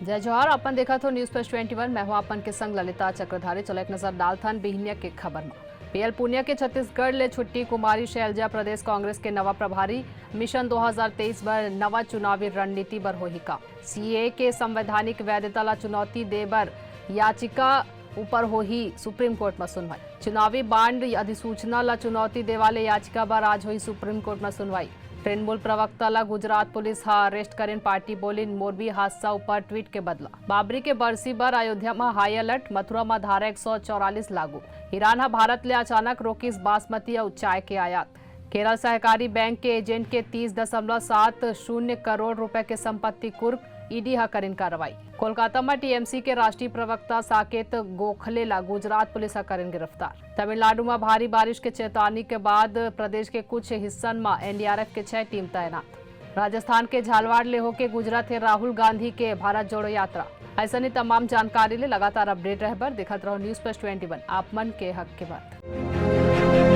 जय जोहार। अपन देखा तो न्यूज प्लस 21। मैं हूं अपन के संग ललिता चक्रधारी। चलो एक नजर डालथन बिहनिया के खबर में। पीएल पुनिया के छत्तीसगढ़ ले छुट्टी कुमारी शैलजा प्रदेश कांग्रेस के नवा प्रभारी। मिशन 2023 बर नवा चुनावी रणनीति बर होही का। सीए के संवैधानिक वैधता ला चुनौती दे बर याचिका ऊपर होही सुप्रीम कोर्ट में सुनवाई। चुनावी बांड अधिसूचना ला चुनौती देवाले याचिका बर आज हुई सुप्रीम कोर्ट में सुनवाई। तृणमूल प्रवक्ता ला गुजरात पुलिस हा अरेस्ट करेन पार्टी बोलिन मोरबी हादसा ऊपर ट्वीट के बदला। बाबरी के बरसी बर अयोध्या में हाई अलर्ट। मथुरा में धारा 144 लागू। ईरान हा भारत ले अचानक रोकिस बासमती और चाय के आयात। केरल सहकारी बैंक के एजेंट के 30.70 करोड़ रुपए के संपत्ति कुर्क। ईडी हा करेन कार्रवाई। कोलकाता में टीएमसी के राष्ट्रीय प्रवक्ता साकेत गोखले ला गुजरात पुलिस हा करेन गिरफ्तार। तमिलनाडु में भारी बारिश के चेतावनी के बाद प्रदेश के कुछ हिस्सन में एनडीआरएफ के 6 टीम तैनात। राजस्थान के झालवाड़ ले होके गुजरात है राहुल गांधी के भारत जोड़ो यात्रा। ऐसा नहीं तमाम जानकारी ले लगातार अपडेट रह बर दिखत रहो न्यूज प्लस 21 आप मन के हक के बात।